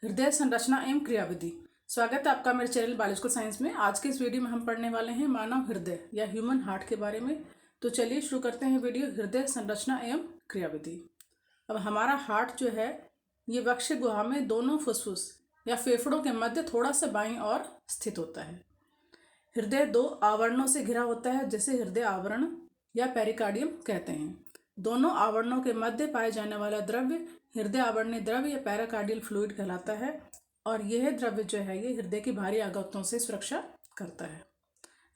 हृदय संरचना एवं क्रियाविधि। स्वागत है आपका मेरे चैनल बायोलॉजिकल साइंस में। आज के इस वीडियो में हम पढ़ने वाले हैं मानव हृदय या ह्यूमन हार्ट के बारे में। तो चलिए शुरू करते हैं वीडियो हृदय संरचना एवं क्रियाविधि। अब हमारा हार्ट जो है ये वक्ष गुहा में दोनों फुसफुस या फेफड़ों के मध्य थोड़ा सा बाईं ओर स्थित होता है। हृदय दो आवरणों से घिरा होता है जिसे हृदय आवरण या पेरिकार्डियम कहते हैं। दोनों आवरणों के मध्य पाए जाने वाला द्रव्य हृदय आवरणीय द्रव्य या पैराकार्डियल फ्लूइड कहलाता है और यह द्रव्य जो है ये हृदय की भारी आघातों से सुरक्षा करता है।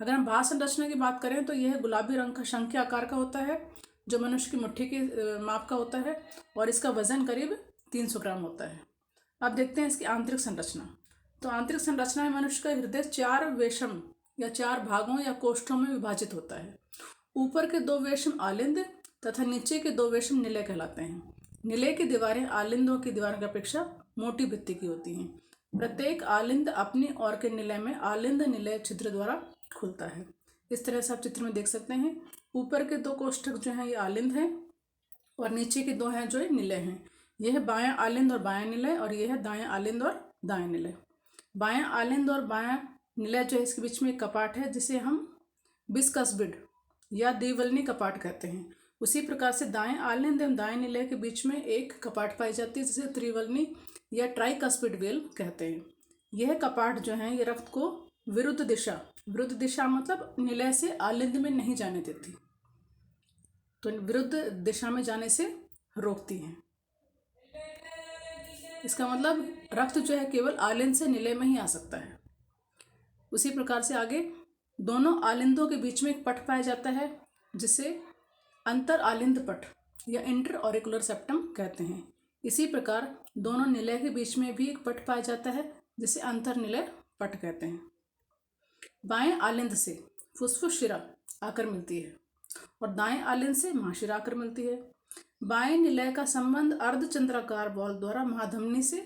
अगर हम बाह्य संरचना की बात करें तो यह गुलाबी रंग का शंख आकार का होता है जो मनुष्य की मुट्ठी के माप का होता है और इसका वजन करीब 300 ग्राम होता है। अब देखते हैं इसकी आंतरिक संरचना। तो आंतरिक संरचना में मनुष्य का हृदय 4 वेशम या 4 भागों या कोष्ठों में विभाजित होता है। ऊपर के 2 वेशम आलिंद तथा नीचे के 2 वेशम निलय कहलाते हैं। निलय की दीवारें आलिंदों की दीवारों की अपेक्षा मोटी भित्ति की होती हैं। प्रत्येक आलिंद अपनी ओर के निलय में आलिंद निलय छिद्र द्वारा खुलता है। इस तरह से आप चित्र में देख सकते हैं। ऊपर के 2 कोष्ठक जो हैं ये आलिंद हैं और नीचे के 2 हैं जो ये निलय हैं। यह है बायां आलिंद और बायां निलय और यह है दायां आलिंद और दायां निलय। बायां आलिंद और बायां निलय जो है इसके बीच में एक कपाट है जिसे हम बिस्कस्बिड या द्विवल्नी कपाट कहते हैं। उसी प्रकार से दाएं आलिंद एवं दाएं निलय के बीच में एक कपाट पाई जाती है जिसे त्रिवल्नी या ट्राइकस्पिड वेल कहते हैं। यह कपाट जो है ये रक्त को विरुद्ध दिशा मतलब निलय से आलिंद में नहीं जाने देती, तो विरुद्ध दिशा में जाने से रोकती है। इसका मतलब रक्त जो है केवल आलिंद से निलय में ही आ सकता है। उसी प्रकार से आगे दोनों आलिंदों के बीच में एक पट पाया जाता है जिसे अंतर आलिंद पट या इंटर ऑरिकुलर सेप्टम कहते हैं। इसी प्रकार दोनों निलय के बीच में भी एक पट पाया जाता है जिसे अंतर निलय पट कहते हैं। बाएं आलिंद से फुसफुस शिरा आकर मिलती है और दाएं आलिंद से महाशिरा आकर मिलती है। बाएं निलय का संबंध अर्धचंद्राकार बॉल द्वारा महाधमनी से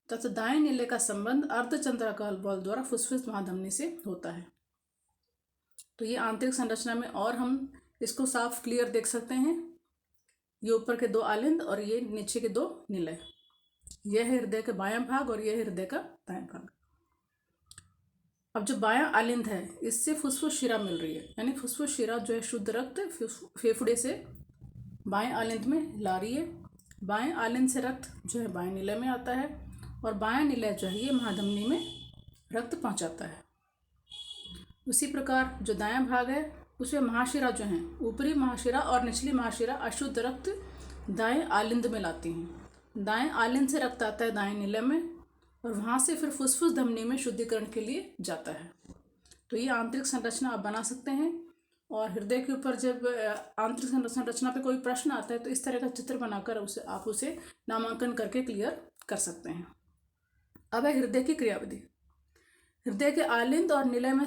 तथा दाएं निलय का संबंध अर्धचंद्राकार बॉल द्वारा फुसफुस महाधमनी से होता है। तो ये आंतरिक संरचना में और हम इसको साफ क्लियर देख सकते हैं। ये ऊपर के 2 आलिंद और ये नीचे के 2 निलय। यह है हृदय का बायां भाग और यह है हृदय का दायां भाग। अब जो बायां आलिंद है इससे फुसफुस शिरा मिल रही है, यानी फुसफुस शिरा जो है शुद्ध रक्त फेफड़े से बाएं आलिंद में ला रही है। बाएं आलिंद से रक्त जो है बाएं निलय में आता है और बायां निलय जो है ये महाधमनी में रक्त पहुंचाता है। उसी प्रकार जो दायां भाग है उसमें महाशिरा जो हैं ऊपरी महाशिरा और निचली महाशिरा अशुद्ध रक्त दाएं आलिंद में लाती हैं। दाएं आलिंद से रक्त आता है दाएं निलय में और वहाँ से फिर फुसफुस धमनी में शुद्धिकरण के लिए जाता है। तो ये आंतरिक संरचना आप बना सकते हैं। और हृदय के ऊपर जब आंतरिक संरचना पे कोई प्रश्न आता है तो इस तरह का चित्र बनाकर आप उसे नामांकन करके क्लियर कर सकते हैं। अब है हृदय की क्रियाविधि। हृदय के आलिंद और निलय में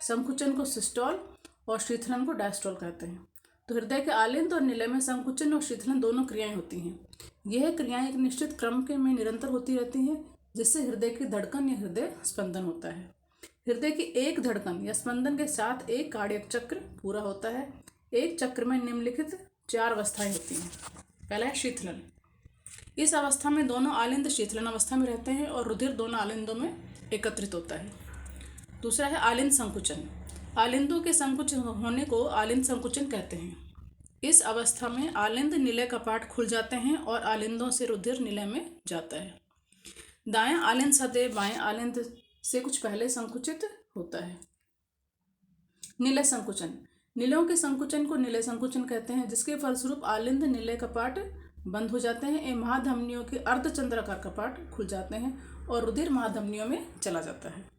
संकुचन को सिस्टोल और शीतलन को डायस्टोल कहते हैं। तो हृदय के आलिंद और निलय में संकुचन और शीतलन दोनों क्रियाएं होती हैं। यह क्रियाएं एक निश्चित क्रम के में निरंतर होती रहती हैं जिससे हृदय की धड़कन या हृदय स्पंदन होता है। हृदय की एक धड़कन या स्पंदन के साथ एक कार्डियक चक्र पूरा होता है। एक चक्र में निम्नलिखित 4 अवस्थाएं होती हैं। पहला है शीतलन। इस अवस्था में दोनों आलिंद शीतलन अवस्था में रहते हैं और रुधिर दोनों आलिंदों में एकत्रित होता है। दूसरा है आलिंद संकुचन। आलिंदों के संकुचन होने को आलिंद संकुचन कहते हैं। इस अवस्था में आलिंद निलय कपाट खुल जाते हैं और आलिंदों से रुधिर निलय में जाता है। दायां आलिंद सदैव बाएं आलिंद से कुछ पहले संकुचित होता है। निलय संकुचन। निलयों के संकुचन को निलय संकुचन कहते हैं जिसके फलस्वरूप आलिंद निलय कपाट बंद हो जाते हैं एवं महाधमनियों के अर्धचंद्राकार कपाट खुल जाते हैं और रुधिर महाधमनियों में चला जाता है।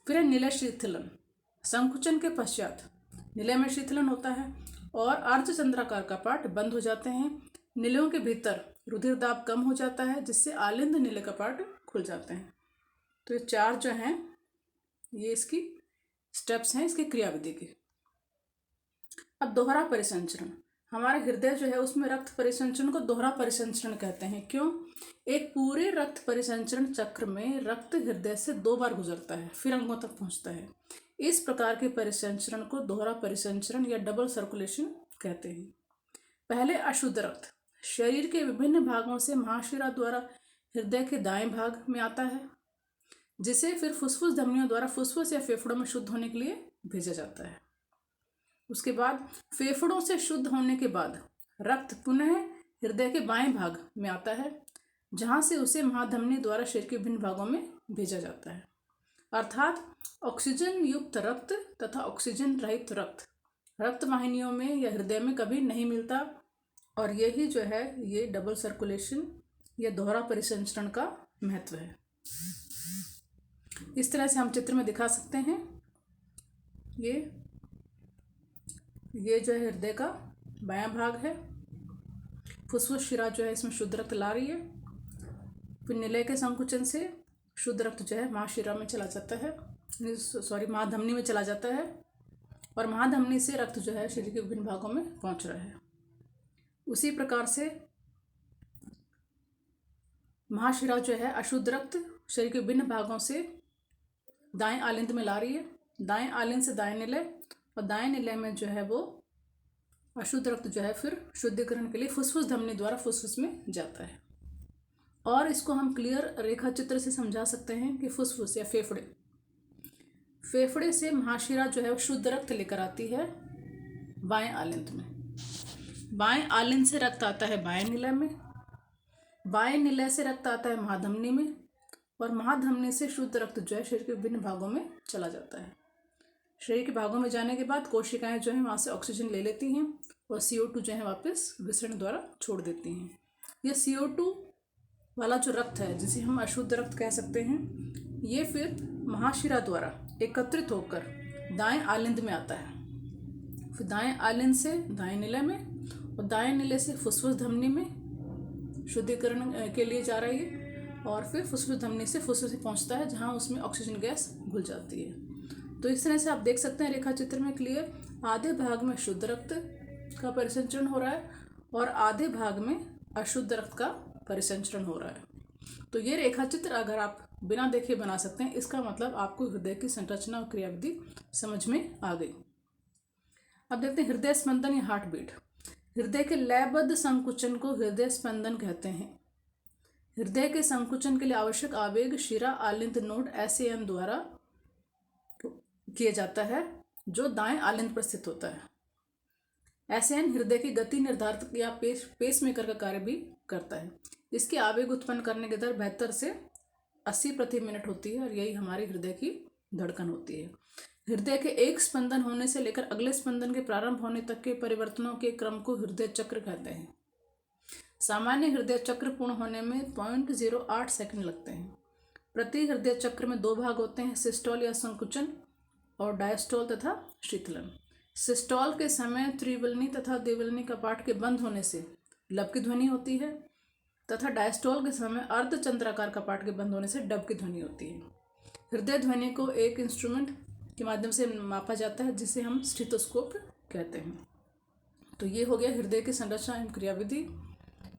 फिर है निलय शीतलन। संकुचन के पश्चात निलय में शीतलन होता है और अर्धचंद्राकार कपाट बंद हो जाते हैं। निलयों के भीतर रुधिर दाब कम हो जाता है जिससे आलिंद निलय कपाट खुल जाते हैं। तो ये 4 जो हैं ये इसकी स्टेप्स हैं इसकी क्रियाविधि की। अब दोहरा परिसंचरण। हमारे हृदय जो है उसमें रक्त परिसंचरण को दोहरा परिसंचरण कहते हैं। क्यों? एक पूरे रक्त परिसंचरण चक्र में रक्त हृदय से 2 बार गुजरता है फिर अंगों तक पहुंचता है। इस प्रकार के परिसंचरण को दोहरा परिसंचरण या डबल सर्कुलेशन कहते हैं। पहले अशुद्ध रक्त शरीर के विभिन्न भागों से महाशिरा द्वारा हृदय के दाएं भाग में आता है, जिसे फिर फुफ्फुस धमनियों द्वारा फुफ्फुस या फेफड़ों में शुद्ध होने के लिए भेजा जाता है। उसके बाद फेफड़ों से शुद्ध होने के बाद रक्त पुनः हृदय के बाएं भाग में आता है, जहां से उसे महाधमनी द्वारा शरीर के विभिन्न भागों में भेजा जाता है। अर्थात ऑक्सीजन युक्त रक्त तथा ऑक्सीजन रहित रक्त रक्त वाहिनियों में या हृदय में कभी नहीं मिलता, और यही जो है ये डबल सर्कुलेशन या दोहरा परिसंचरण का महत्व है। इस तरह से हम चित्र में दिखा सकते हैं। ये जो है हृदय का बायां भाग है। फुफ्फुस शिरा जो है इसमें शुद्ध रक्त ला रही है। फिर निलय के संकुचन से शुद्ध रक्त जो है महाशिरा में चला जाता है, महाधमनी में चला जाता है, और महाधमनी से रक्त जो है शरीर के विभिन्न भागों में पहुंच रहा है। उसी प्रकार से महाशिरा जो है अशुद्ध रक्त शरीर के विभिन्न भागों से दाएं आलिंद में ला रही है। दाएं आलिंद से दाएं निलय, और दाएं निलय में जो है वो अशुद्ध रक्त जो है फिर शुद्धिकरण के लिए फुफ्फुस धमनी द्वारा फुफ्फुस में जाता है। और इसको हम क्लियर रेखा चित्र से समझा सकते हैं कि फुफ्फुस या फेफड़े से महाशिरा जो है वो शुद्ध रक्त लेकर आती है बाएं आलिंद में। बाएं आलिंद से रक्त आता है बाएं निलय में, बाएं निलय से रक्त आता है महाधमनी में, और महाधमनी से शुद्ध रक्त जो है शरीर के विभिन्न भागों में चला जाता है। शरीर के भागों में जाने के बाद कोशिकाएं जो है वहाँ से ऑक्सीजन ले लेती हैं और CO2 जो है वापस विसरण द्वारा छोड़ देती हैं। यह CO2 वाला जो रक्त है, जिसे हम अशुद्ध रक्त कह सकते हैं, ये फिर महाशिरा द्वारा एकत्रित होकर दाएं आलिंद में आता है। फिर दाएं आलिंद से दाएं निलय में, और दाएं निलय से फुफ्फुस धमनी में शुद्धिकरण के लिए जा रही है, और फिर फुफ्फुस धमनी से फुफ्फुस पहुंचता है, जहां उसमें ऑक्सीजन गैस घुल जाती है। तो इस तरह से आप देख सकते हैं रेखा चित्र में क्लियर, आधे भाग में शुद्ध रक्त का परिसंचरण हो रहा है और आधे भाग में अशुद्ध रक्त का परिसंचरण हो रहा है। तो ये रेखा चित्र अगर आप बिना देखे बना सकते हैं, इसका मतलब आपको हृदय की संरचना और क्रियाविधि समझ में आ गई। अब देखते हैं हृदय स्पंदन या हार्ट बीट। हृदय के लयबद्ध संकुचन को हृदय स्पंदन कहते हैं। हृदय के संकुचन के लिए आवश्यक आवेग शिरा आलिंद नोड SAN द्वारा किया जाता है, जो दाएं आलिंद पर स्थित होता है। SAN हृदय की गति निर्धारित या पेसमेकर का कार्य भी करता है। इसके आवेग उत्पन्न करने की दर 72 से 80 प्रति मिनट होती है, और यही हमारी हृदय की धड़कन होती है। हृदय के एक स्पंदन होने से लेकर अगले स्पंदन के प्रारंभ होने तक के परिवर्तनों के क्रम को हृदय चक्र कहते हैं। सामान्य हृदय चक्र पूर्ण होने में 0.08 सेकंड लगते हैं। प्रति हृदय चक्र में 2 भाग होते हैं, सिस्टोल या संकुचन और डायस्टोल तथा शीतलन। सिस्टोल के समय त्रिवलनी तथा द्विवलनी कपाट के बंद होने से लब की ध्वनि होती है, तथा डायस्टोल के समय अर्धचंद्राकार कपाट के बंद होने से डब की ध्वनि होती है। हृदय ध्वनि को एक इंस्ट्रूमेंट के माध्यम से मापा जाता है, जिसे हम स्टेथोस्कोप कहते हैं। तो ये हो गया हृदय की संरचना एवं क्रियाविधि।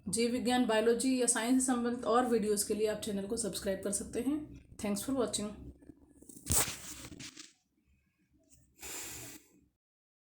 जीव विज्ञान, बायोलॉजी या साइंस से संबंधित और वीडियोस के लिए आप चैनल को सब्सक्राइब कर सकते हैं। Thanks for watching.